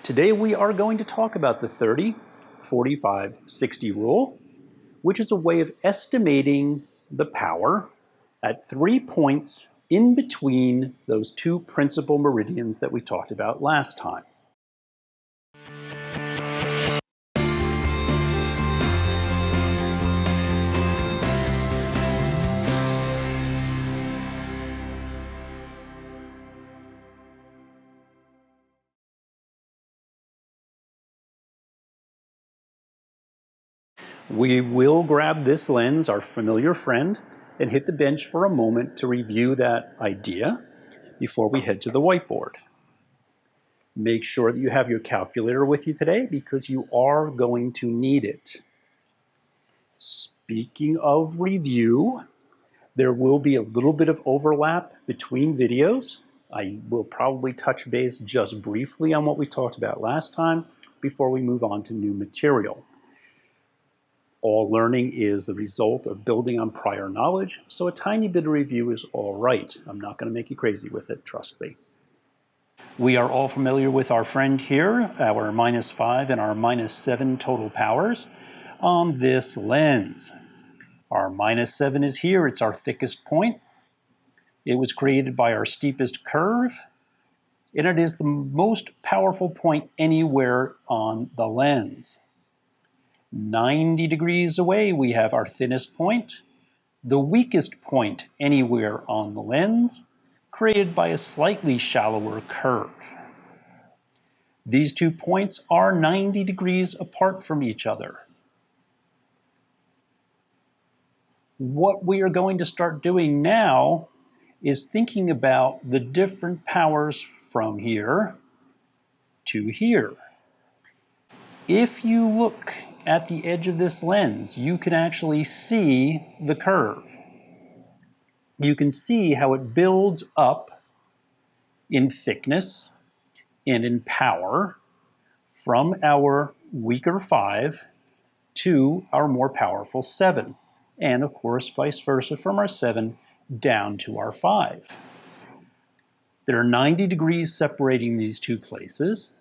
Today we are going to talk about the 30, 45, 60 rule, which is a way of estimating the power at 3 points in between those two principal meridians that we talked about last time. We will grab this lens, our familiar friend, and hit the bench for a moment to review that idea before we head to the whiteboard. Make sure that you have your calculator with you today because you are going to need it. Speaking of review, there will be a little bit of overlap between videos. I will probably touch base just briefly on what we talked about last time before we move on to new material. All learning is the result of building on prior knowledge, so a tiny bit of review is all right. I'm not going to make you crazy with it, trust me. We are all familiar with our friend here, our -5 and our -7 total powers on this lens. Our -7 is here, it's our thickest point. It was created by our steepest curve, and it is the most powerful point anywhere on the lens. 90 degrees away, we have our thinnest point, the weakest point anywhere on the lens, created by a slightly shallower curve. These 2 points are 90 degrees apart from each other. What we are going to start doing now is thinking about the different powers from here to here. If you look at the edge of this lens, you can actually see the curve. You can see how it builds up in thickness and in power from our weaker 5 to our more powerful 7, and of course vice versa from our 7 down to our 5. There are 90 degrees separating these two places,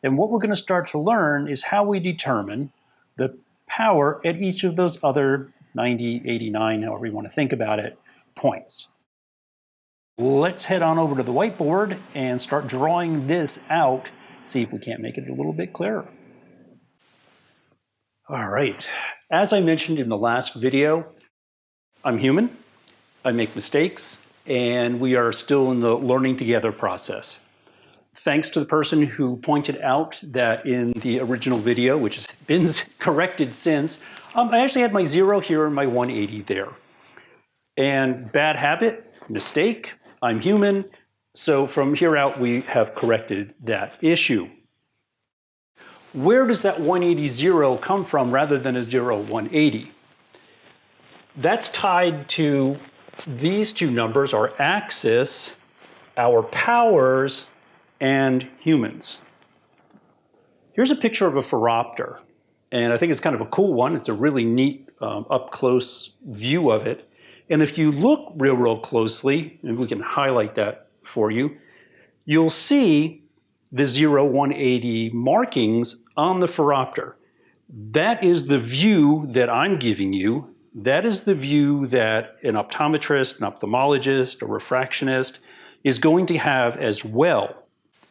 and what we're going to start to learn is how we determine the power at each of those other 90, 89, however you want to think about it, points. Let's head on over to the whiteboard and start drawing this out, see if we can't make it a little bit clearer. All right, as I mentioned in the last video, I'm human, I make mistakes, and we are still in the learning together process. Thanks to the person who pointed out that in the original video, which has been corrected since, I actually had my 0 here and my 180 there. And bad habit, mistake, I'm human, so from here out we have corrected that issue. Where does that 180 0 come from rather than a 0 180? That's tied to these two numbers, our axis, our powers, and humans. Here's a picture of a phoropter, and I think it's kind of a cool one. It's a really neat up-close view of it. And if you look real closely, and we can highlight that for you, you'll see the 0, 180 markings on the phoropter. That is the view that I'm giving you. That is the view that an optometrist, an ophthalmologist, a refractionist is going to have as well.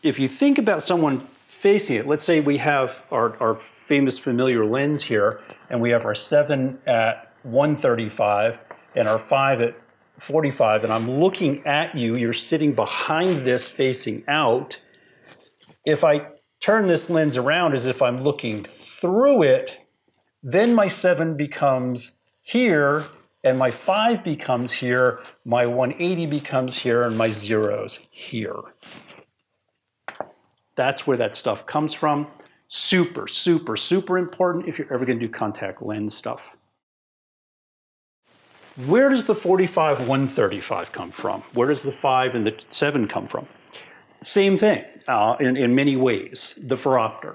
If you think about someone facing it, let's say we have our famous familiar lens here, and we have our 7 at 135 and our 5 at 45, and I'm looking at you, you're sitting behind this facing out. If I turn this lens around as if I'm looking through it, then my 7 becomes here, and my 5 becomes here, my 180 becomes here, and my 0's here. That's where that stuff comes from. Super important if you're ever going to do contact lens stuff. Where does the 45, 135 come from? Where does the 5 and the 7 come from? Same thing in many ways, the phoropter.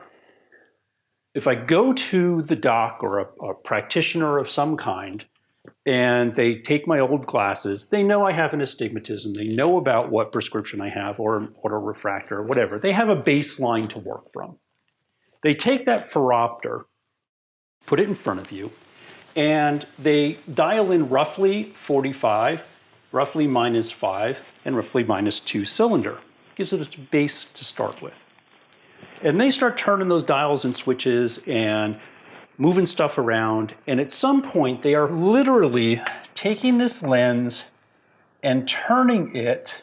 If I go to the doc or a practitioner of some kind, and they take my old glasses. They know I have an astigmatism. They know about what prescription I have or an autorefractor or whatever. They have a baseline to work from. They take that phoropter, put it in front of you, and they dial in roughly 45, roughly -5, and roughly -2 cylinder. Gives it a base to start with. And they start turning those dials and switches and moving stuff around. And at some point, they are literally taking this lens and turning it.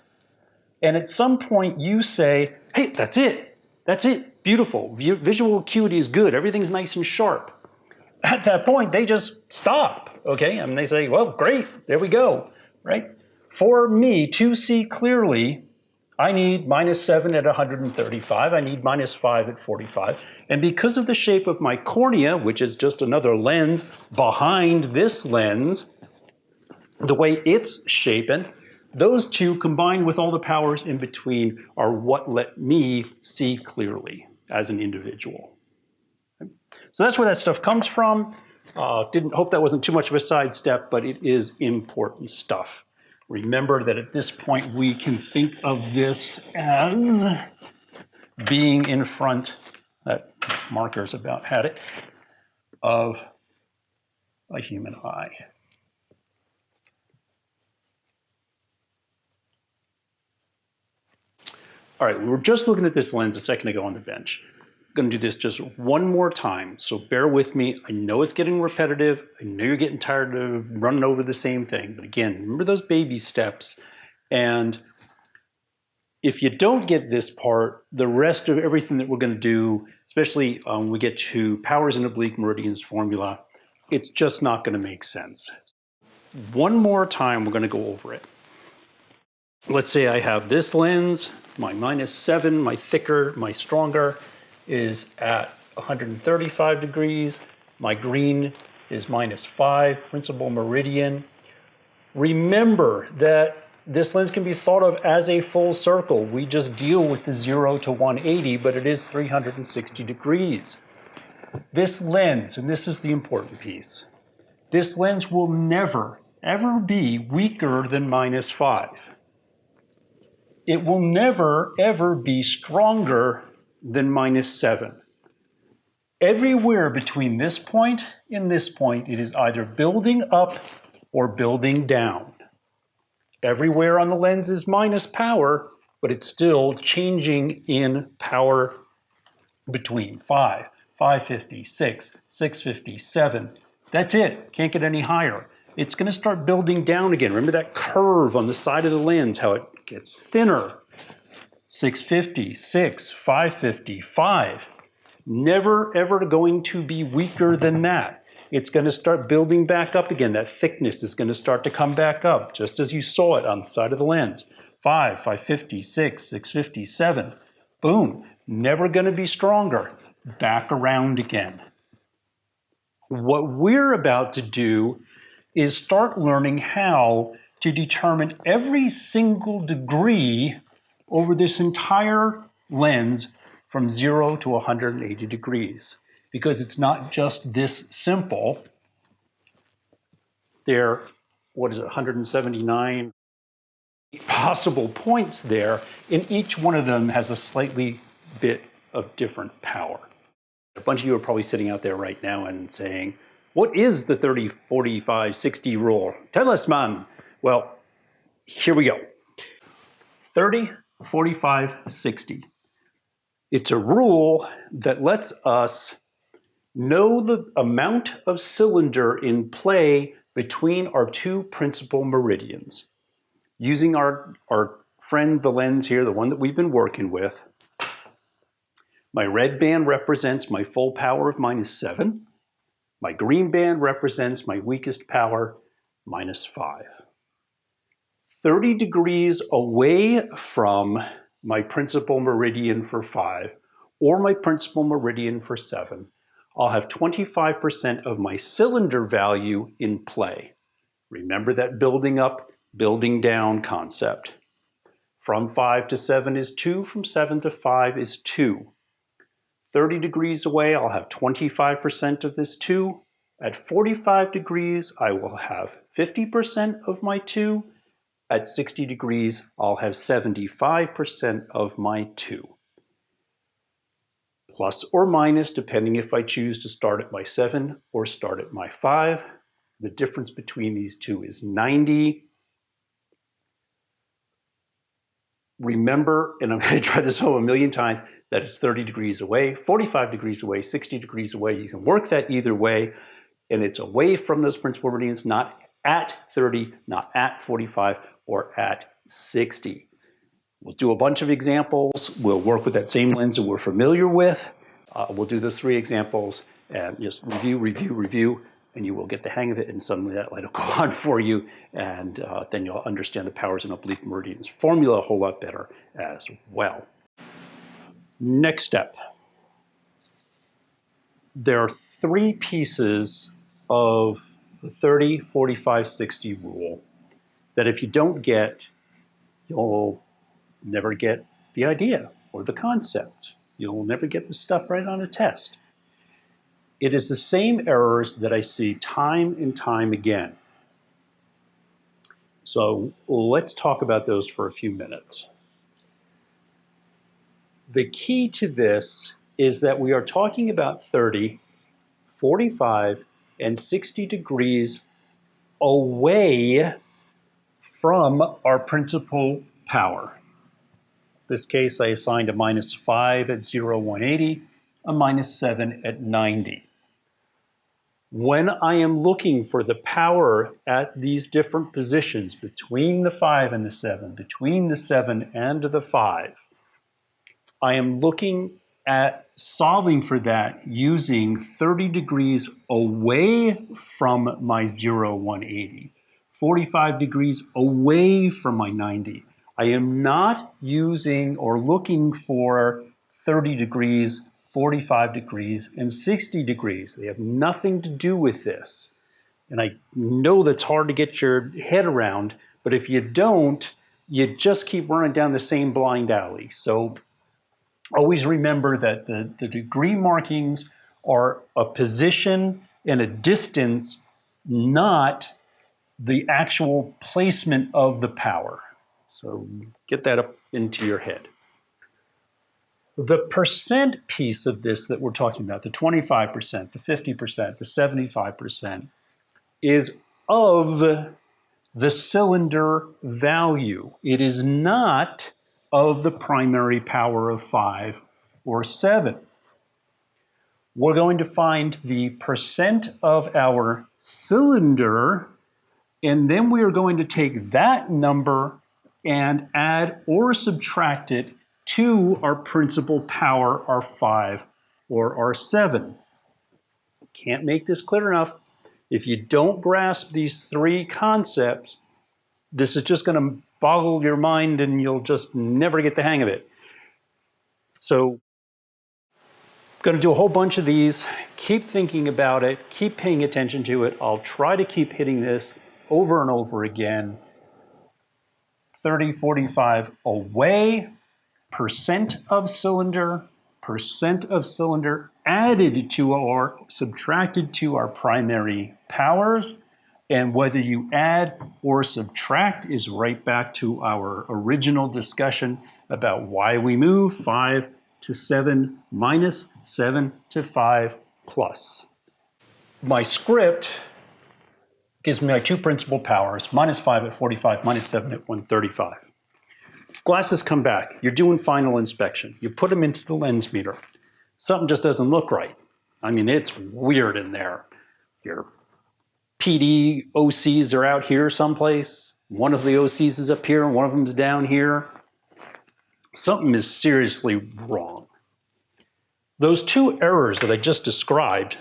And at some point, you say, hey, that's it. That's it. Beautiful. Visual acuity is good. Everything's nice and sharp. At that point, they just stop. Okay. And they say, well, great. There we go. Right. For me to see clearly, I need -7 at 135, I need -5 at 45. And because of the shape of my cornea, which is just another lens behind this lens, the way it's shapen, those two combined with all the powers in between are what let me see clearly as an individual. So that's where that stuff comes from. Didn't hope that wasn't too much of a sidestep, but it is important stuff. Remember that at this point, we can think of this as being in front, that marker's about had it, of a human eye. All right, we were just looking at this lens a second ago on the bench. I'm going to do this just one more time, so bear with me. I know it's getting repetitive. I know you're getting tired of running over the same thing. But again, remember those baby steps. And if you don't get this part, the rest of everything that we're going to do, especially when we get to powers and oblique meridians formula, it's just not going to make sense. One more time, we're going to go over it. Let's say I have this lens, my -7, my thicker, my stronger, is at 135 degrees. My green is -5, principal meridian. Remember that this lens can be thought of as a full circle. We just deal with the 0 to 180, but it is 360 degrees. This lens, and this is the important piece, this lens will never, ever be weaker than -5. It will never, ever be stronger than -7. Everywhere between this point and this point, it is either building up or building down. Everywhere on the lens is minus power, but it's still changing in power between 5, 550, 6, 650, 7. That's it. Can't get any higher. It's going to start building down again. Remember that curve on the side of the lens, how it gets thinner. 650, 6, 550, 5. Never, ever going to be weaker than that. It's going to start building back up again. That thickness is going to start to come back up, just as you saw it on the side of the lens. 5, 550, 6, 650, 7. Boom. Never going to be stronger. Back around again. What we're about to do is start learning how to determine every single degree over this entire lens from 0 to 180 degrees. Because it's not just this simple. There, 179 possible points there, and each one of them has a slightly bit of different power. A bunch of you are probably sitting out there right now and saying, what is the 30, 45, 60 rule? Tell us, man. Well, here we go. 30, 45, 60. It's a rule that lets us know the amount of cylinder in play between our two principal meridians. Using our friend, the lens here, the one that we've been working with, my red band represents my full power of -7. My green band represents my weakest power, -5. 30 degrees away from my principal meridian for 5 or my principal meridian for 7, I'll have 25% of my cylinder value in play. Remember that building up, building down concept. From 5 to 7 is 2, from 7 to 5 is 2. 30 degrees away, I'll have 25% of this 2, At 45 degrees, I will have 50% of my 2. At 60 degrees, I'll have 75% of my 2. Plus or minus, depending if I choose to start at my 7 or start at my 5. The difference between these two is 90. Remember, and I'm going to try this home a million times, that it's 30 degrees away, 45 degrees away, 60 degrees away. You can work that either way, and it's away from those principal meridians, not at 30, not at 45, or at 60. We'll do a bunch of examples. We'll work with that same lens that we're familiar with. We'll do those 3 examples and just review, and you will get the hang of it, and suddenly that light will go on for you, and then you'll understand the powers and oblique meridians formula a whole lot better as well. Next step. There are 3 pieces of the 30, 45, 60 rule that if you don't get, you'll never get the idea or the concept. You'll never get the stuff right on a test. It is the same errors that I see time and time again. So let's talk about those for a few minutes. The key to this is that we are talking about 30, 45, and 60 degrees away from our principal power. In this case, I assigned a -5 at 0, 180, a -7 at 90. When I am looking for the power at these different positions between the 5 and the 7, between the 7 and the 5, I am looking at solving for that using 30 degrees away from my 0, 180, 45 degrees away from my 90. I am not using or looking for 30 degrees, 45 degrees, and 60 degrees. They have nothing to do with this. And I know that's hard to get your head around, but if you don't, you just keep running down the same blind alley. So always remember that the degree markings are a position and a distance, not the actual placement of the power. So get that up into your head. The percent piece of this that we're talking about, the 25%, the 50%, the 75%, is of the cylinder value. It is not of the primary power of 5 or 7. We're going to find the percent of our cylinder, and then we are going to take that number and add or subtract it to our principal power, our 5 or our 7. Can't make this clear enough. If you don't grasp these 3 concepts, this is just going to boggle your mind and you'll just never get the hang of it. So I'm going to do a whole bunch of these. Keep thinking about it. Keep paying attention to it. I'll try to keep hitting this over and over again. 30, 45 away, percent of cylinder added to or subtracted to our primary powers. And whether you add or subtract is right back to our original discussion about why we move 5 to 7 minus 7 to 5 plus. My script gives me my 2 principal powers, -5 at 45, -7 at 135. Glasses come back. You're doing final inspection. You put them into the lens meter. Something just doesn't look right. I mean, it's weird in there. Your PD OCs are out here someplace. One of the OCs is up here and one of them is down here. Something is seriously wrong. Those 2 errors that I just described,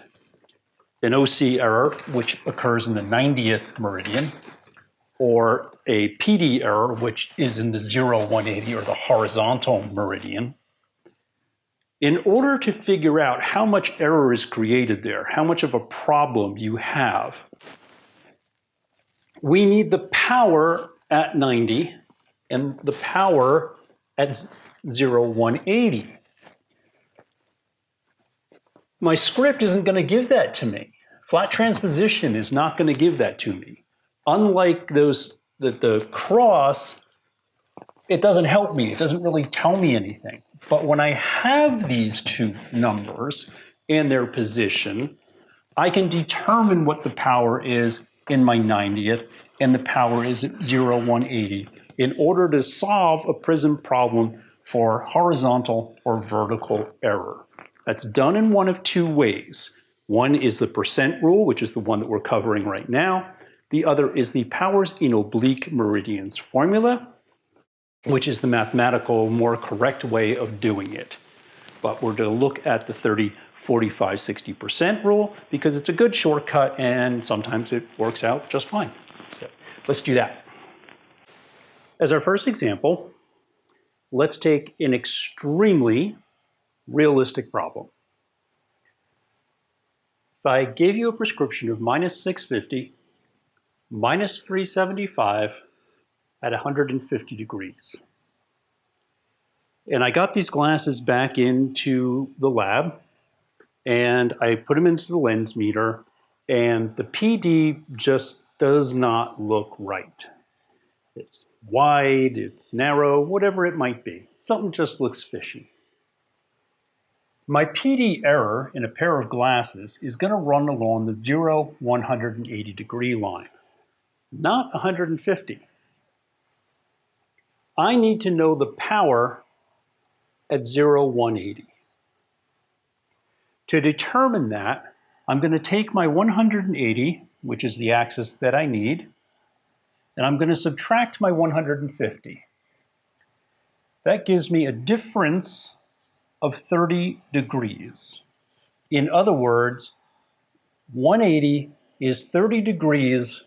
an OC error, which occurs in the 90th meridian, or a PD error, which is in the 0, 180, or the horizontal meridian. In order to figure out how much error is created there, how much of a problem you have, we need the power at 90 and the power at 0, 180. My script isn't going to give that to me. Flat transposition is not going to give that to me. Unlike the cross, it doesn't help me. It doesn't really tell me anything. But when I have these two numbers and their position, I can determine what the power is in my 90th and the power is at 0, 180 in order to solve a prism problem for horizontal or vertical error. That's done in one of two ways. One is the percent rule, which is the one that we're covering right now. The other is the powers in oblique meridians formula, which is the mathematical, more correct way of doing it. But we're going to look at the 30, 45, 60% rule because it's a good shortcut and sometimes it works out just fine. So let's do that. As our first example, let's take an extremely realistic problem. If I gave you a prescription of minus 650, minus 375 at 150 degrees. And I got these glasses back into the lab and I put them into the lens meter and the PD just does not look right. It's wide, it's narrow, whatever it might be. Something just looks fishy. My PD error in a pair of glasses is going to run along the 0, 180 degree line, not 150. I need to know the power at 0, 180. To determine that, I'm going to take my 180, which is the axis that I need, and I'm going to subtract my 150. That gives me a difference of 30 degrees. In other words, 180 is 30 degrees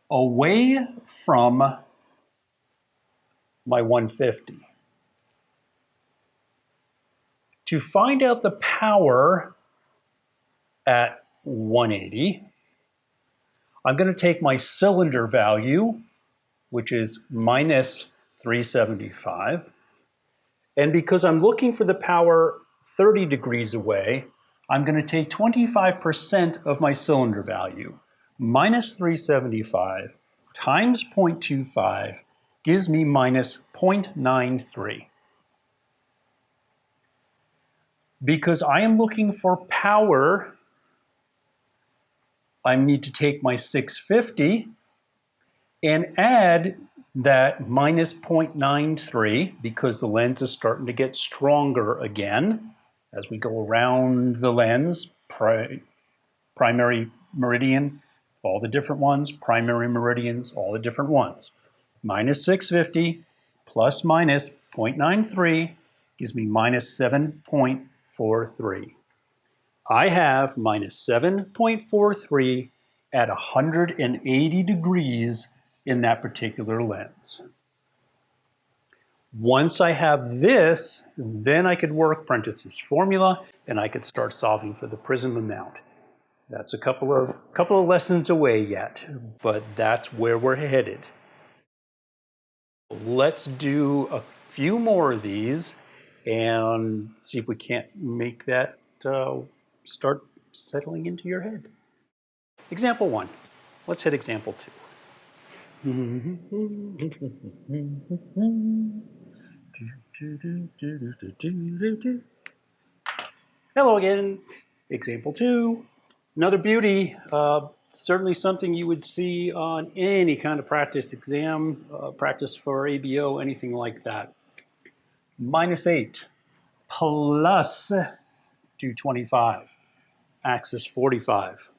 away from my 150. To find out the power at 180, I'm going to take my cylinder value, which is minus 375. And because I'm looking for the power 30 degrees away, I'm going to take 25% of my cylinder value. Minus 375 times 0.25 gives me minus 0.93. Because I am looking for power, I need to take my 650 and add that minus 0.93 because the lens is starting to get stronger again as we go around the lens. Primary meridian, all the different ones. Primary meridians, all the different ones. Minus 650 plus minus 0.93 gives me minus 7.43. I have minus 7.43 at 180 degrees in that particular lens. Once I have this, then I could work Prentice's formula and I could start solving for the prism amount. That's a couple of lessons away yet, but that's where we're headed. Let's do a few more of these and see if we can't make that start settling into your head. Example 1. Let's hit example 2. Hello again. Example 2. Another beauty. Certainly something you would see on any kind of practice exam, practice for ABO, anything like that. Minus 8 plus 225. Axis 45.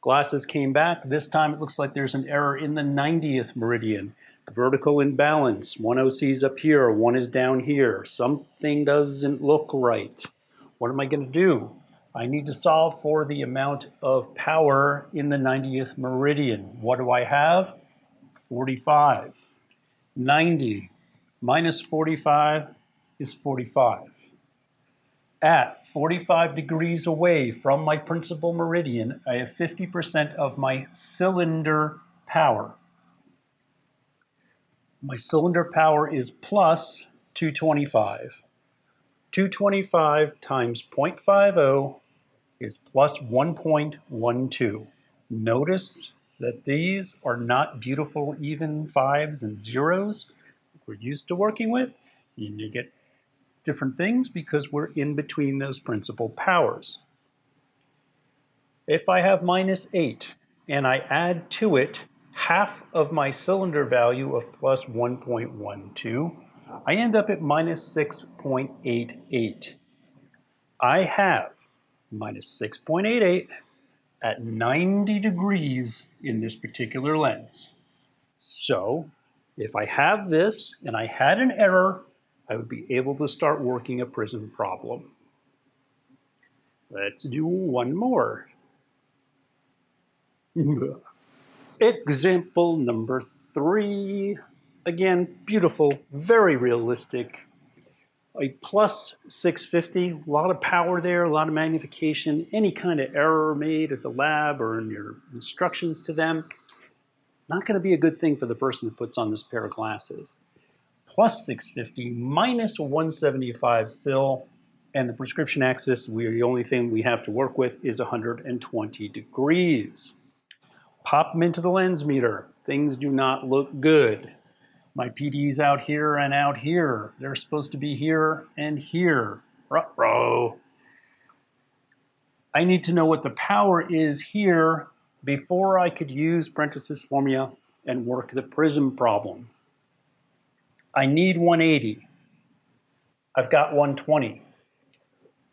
Glasses came back. This time it looks like there's an error in the 90th meridian. Vertical imbalance. One OC is up here, one is down here. Something doesn't look right. What am I going to do? I need to solve for the amount of power in the 90th meridian. What do I have? 45. 90 minus 45 is 45. At 45 degrees away from my principal meridian, I have 50% of my cylinder power. My cylinder power is plus 225. 225 times 0.50 is plus 1.12. Notice that these are not beautiful even 5s and 0s we're used to working with. You get different things because we're in between those principal powers. If I have minus 8 and I add to it half of my cylinder value of plus 1.12, I end up at minus 6.88. I have minus 6.88 at 90 degrees in this particular lens. So if I have this and I had an error, I would be able to start working a prism problem. Let's do one more. Example number 3. Again, beautiful, very realistic. A plus 650, a lot of power there, a lot of magnification. Any kind of error made at the lab or in your instructions to them, not going to be a good thing for the person that puts on this pair of glasses. Plus 650 minus 175 sil, and the prescription axis, the only thing we have to work with is 120 degrees. Pop them into the lens meter. Things do not look good. My PD's out here and out here. They're supposed to be here and here. Ruh-roh. I need to know what the power is here before I could use Prentice's formula and work the prism problem. I need 180. I've got 120.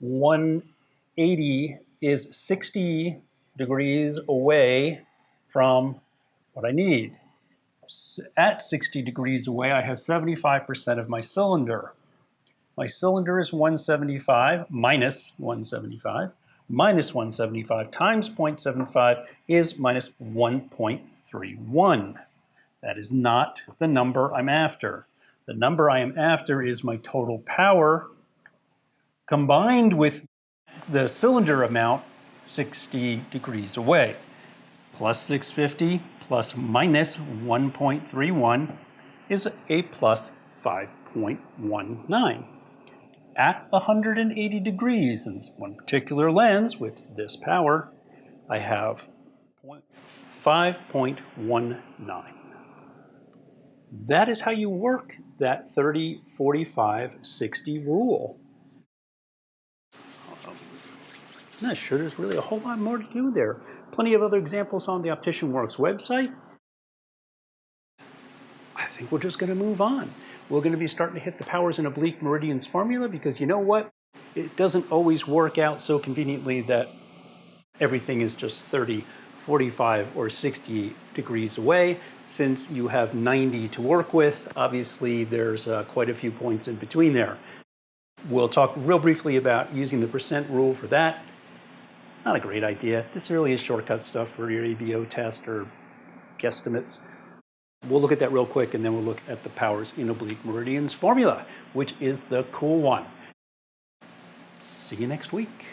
180 is 60 degrees away from what I need. At 60 degrees away, I have 75% of my cylinder. My cylinder is 175 minus 175. Minus 175 times 0.75 is minus 1.31. That is not the number I'm after. The number I am after is my total power combined with the cylinder amount 60 degrees away. Plus 650 plus minus 1.31 is a plus 5.19. At 180 degrees in this one particular lens with this power, I have 5.19. That is how you work that 30, 45, 60 rule. I'm not sure there's really a whole lot more to do there. Plenty of other examples on the Optician Works website. I think we're just going to move on. We're going to be starting to hit the powers and oblique meridians formula because you know what? It doesn't always work out so conveniently that everything is just 30, 45, or 60 degrees away. Since you have 90 to work with, obviously there's quite a few points in between there. We'll talk real briefly about using the percent rule for that. Not a great idea. This really is shortcut stuff for your ABO test or guesstimates. We'll look at that real quick, and then we'll look at the powers in oblique meridians formula, which is the cool one. See you next week.